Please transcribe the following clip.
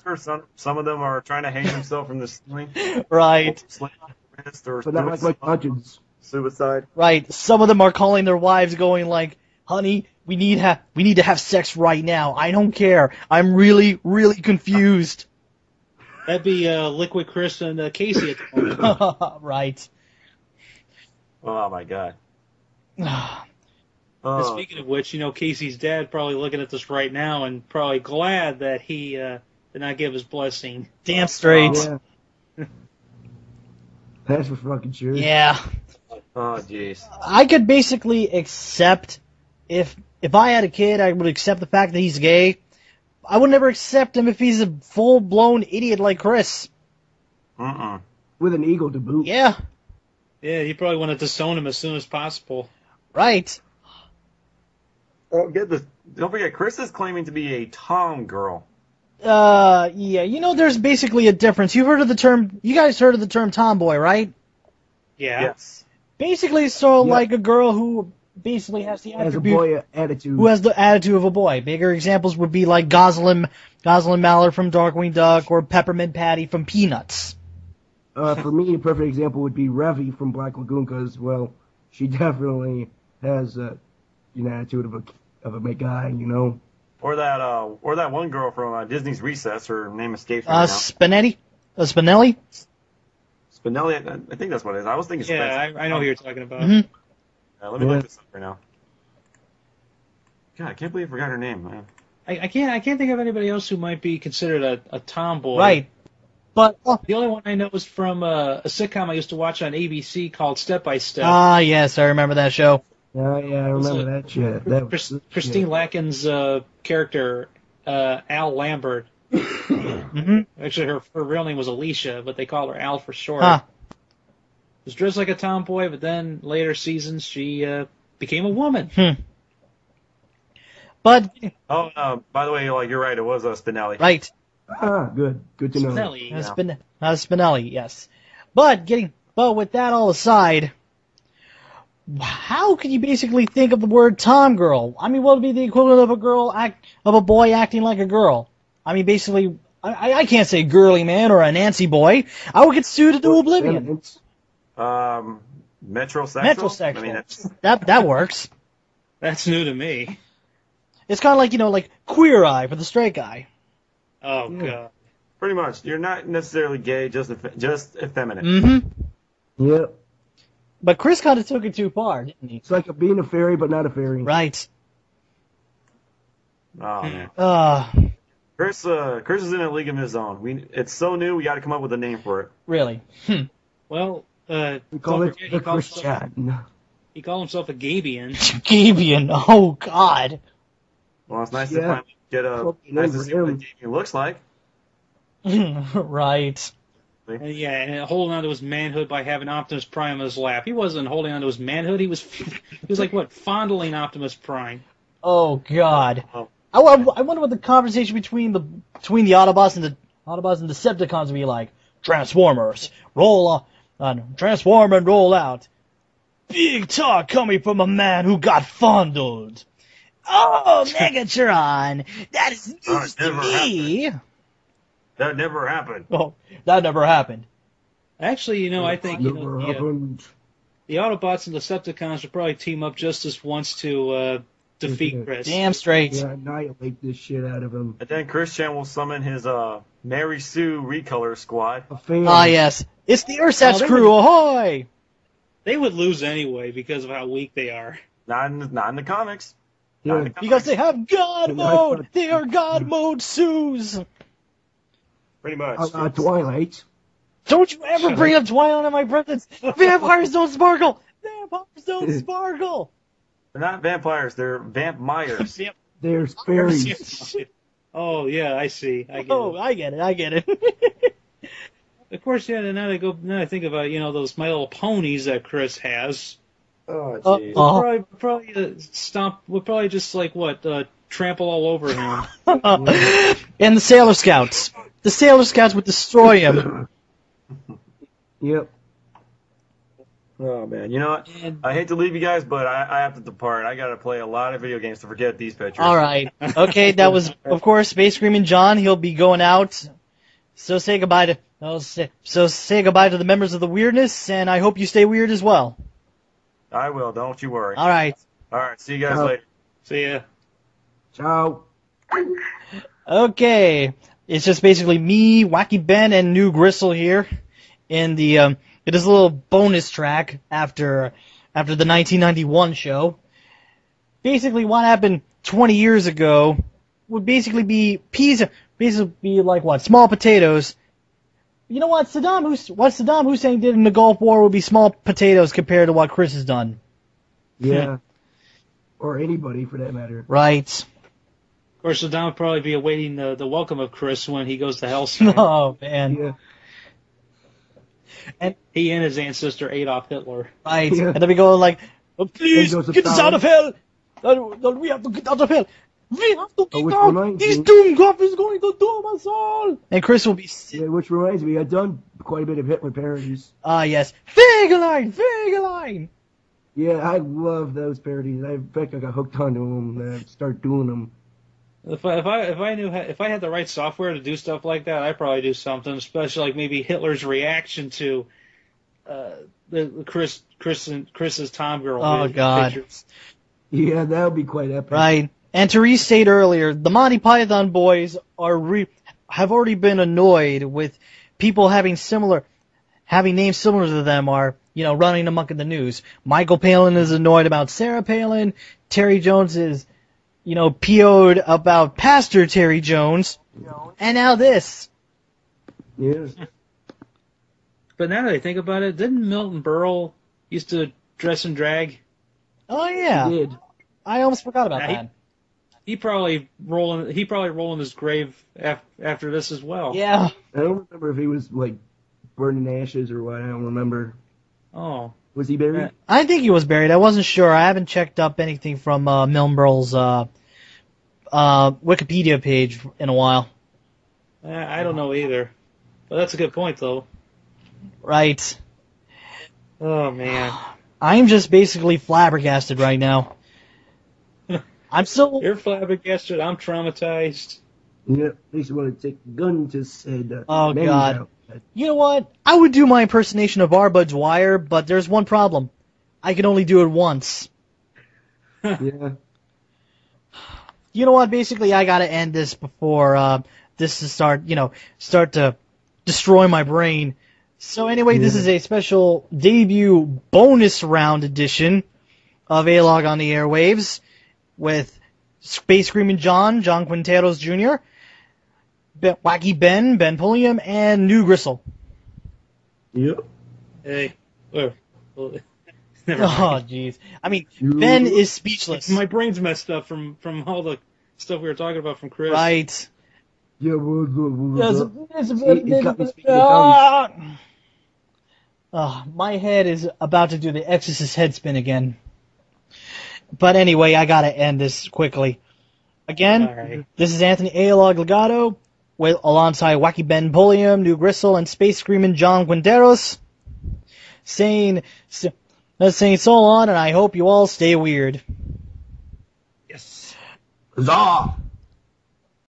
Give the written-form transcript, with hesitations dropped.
sure some of them are trying to hang themselves from the ceiling. Right. But not like conscience. Suicide. Right. Some of them are calling their wives, going like, "Honey, we need to have sex right now. I don't care. I'm really, really confused." That'd be Liquid Chris and Casey at the moment. Right. Oh my god. And speaking of which, Casey's dad probably looking at this right now and probably glad that he did not give his blessing. Damn straight. Yeah. That's for fucking sure. Yeah. Oh jeez. I could basically accept if I had a kid, I would accept the fact that he's gay. I would never accept him if he's a full-blown idiot like Chris. With an ego to boot. Yeah. Yeah, he probably wanted to disown him as soon as possible. Right. Oh, get this. Don't forget, Chris is claiming to be a Tom girl. Yeah, there's basically a difference. You guys heard of the term tomboy, right? Yeah. Yes. Basically, like a girl who basically has the Has a attribute, boy attitude. who has the attitude of a boy. Bigger examples would be like Gosling Mallard from Darkwing Duck or Peppermint Patty from Peanuts. For me, a perfect example would be Revy from Black Lagoon, because, well, she definitely has an attitude of a guy, Or that one girl from Disney's Recess. Her name escapes me now. Spinelli? Spinelli? Spinelli. I think that's what it is. I was thinking. Yeah, Spencer. I know who you're talking about. Mm-hmm. Let me look this up right now. God, I can't believe I forgot her name, man. I can't think of anybody else who might be considered a tomboy. Right. But The only one I know is from a sitcom I used to watch on ABC called Step by Step. yes, I remember that show. Yeah, I remember that shit. That was Christine Lakin's character, Al Lambert. Mm-hmm. Actually, her real name was Alicia, but they call her Al for short. Huh. Was dressed like a tomboy, but then later seasons she became a woman. But By the way, you're right. It was Spinelli. right. Good to know. Spinelli. Spinelli, yes. But with that all aside, how can you basically think of the word tom girl? I mean, what would be the equivalent of a boy acting like a girl? I mean, basically, I can't say girly man or a Nancy boy. I would get sued into oblivion. Metrosexual. Metrosexual. I mean, that works. That's new to me. It's kind of like like queer eye for the straight guy. Oh god. pretty much. You're not necessarily gay, just effeminate. Mm-hmm. Yep. But Chris kind of took it too far, didn't he? It's like being a fairy, but not a fairy. Right. Oh man. Chris Chris is in a league of his own. It's so new. We got to come up with a name for it. Really? Well, We call it the Christian. he called himself a Gabian. Gabian. Oh God. Well, it's nice to finally get nice to see what a Gabian looks like. Right. And holding on to his manhood by having Optimus Prime in his lap. He wasn't holding on to his manhood. He was like fondling Optimus Prime. Oh God. Oh. I wonder what the conversation between the Autobots and Decepticons would be like. Transformers, transform and roll out. Big talk coming from a man who got fondled. Oh, Megatron, that is news to me. That never happened. Oh, that never happened. Actually, I think Never happened. the Autobots and Decepticons should probably team up just this once to defeat Chris. Damn straight. Yeah, annihilate this shit out of him. And then Christian will summon his Mary Sue recolor squad. A fan. Ah, yes. It's the Ersatz crew, ahoy! They would lose anyway because of how weak they are. Not in the comics. Yeah. Not in the Because they comics. have God mode! They are God mode Sues! Pretty much. Twilight. Don't you ever bring up Twilight in my presence! Vampires don't sparkle! Vampires don't sparkle! They're not vampires. They're vampires. Yep. There's fairies. Oh yeah, I see. I get Oh, it. I get it. Of course, yeah. Now I think about those My Little Ponies that Chris has. Oh, jeez. We'll probably just trample all over him. And the Sailor Scouts. The Sailor Scouts would destroy him. Yep. Oh man, you know what? And I hate to leave you guys, but I have to depart. I gotta play a lot of video games to forget these pictures. All right. Okay, that was, of course, Space Screaming John. He'll be going out. So say goodbye to the members of the Weirdness, and I hope you stay weird as well. I will. Don't you worry. All right. All right. See you guys Ciao. later. see ya. Ciao. Okay. It's just basically me, Wacky Ben, and New Gristle here in the it is a little bonus track after the 1991 show. Basically, what happened 20 years ago would basically be like what, small potatoes. You know what what Saddam Hussein did in the Gulf War would be small potatoes compared to what Chris has done. Yeah. Or anybody for that matter. Right. Of course, Saddam would probably be awaiting the welcome of Chris when he goes to Hellside. Oh man. Yeah. He and his ancestor Adolf Hitler. Right. Yeah. And then we go like, oh, please Then goes get the us out of sound. hell. We have to get out of hell. We have to get which out. reminds This me- Doomcock is going to doom us all. And Chris will be Yeah, which reminds me, I've done quite a bit of Hitler parodies. yes. Fegelein. Yeah, I love those parodies. In fact, I got hooked onto them and start doing them. If I had the right software to do stuff like that, I'd probably do something, especially like maybe Hitler's reaction to the Chris's Tomgirl. Oh, God. pictures. Yeah, that would be quite epic. Right. And to restate earlier, the Monty Python boys have already been annoyed with people having names similar to them running amok in the news. Michael Palin is annoyed about Sarah Palin. Terry Jones is, PO'd about Pastor Terry Jones. And now this. Yeah. But now that I think about it, didn't Milton Berle used to dress in drag? Oh yeah. He did. I almost forgot about Yeah, he- that. He probably roll in his grave after this as well. Yeah. I don't remember if he was, like, burning ashes or what. I don't remember. Oh. Was he buried? Yeah. I think he was buried. I wasn't sure. I haven't checked up anything from Milton Berle's Wikipedia page in a while. I don't know either. But that's a good point, though. Right. Oh, man. I'm just basically flabbergasted right now. I'm still. You're flabbergasted. I'm traumatized. Yeah, makes you want to take a gun to his head. Oh, Manny's God. out. You know what? I would do my impersonation of Arbud's Wire, but there's one problem. I can only do it once. Yeah. You know what? Basically, I gotta end this before this to start to destroy my brain. So anyway, this is a special debut bonus round edition of A-Log on the Airwaves with Space Screaming John Quinteros Jr., Wacky Ben Pulliam, and New Gristle. Yep. Hey. Never Oh, mind. jeez. I mean, Ben is speechless. My brain's messed up from all the stuff we were talking about from Chris. Right. Yeah, Yes, He's got me speaking in tongues. My head is about to do the Exorcist head spin again. But anyway, I gotta end this quickly. Again, All right. this is Anthony A-Log Legato alongside Wacky Ben Pulliam, New Gristle, and Space Screaming John Quinteros saying so long, and I hope you all stay weird. Yes. Huzzah!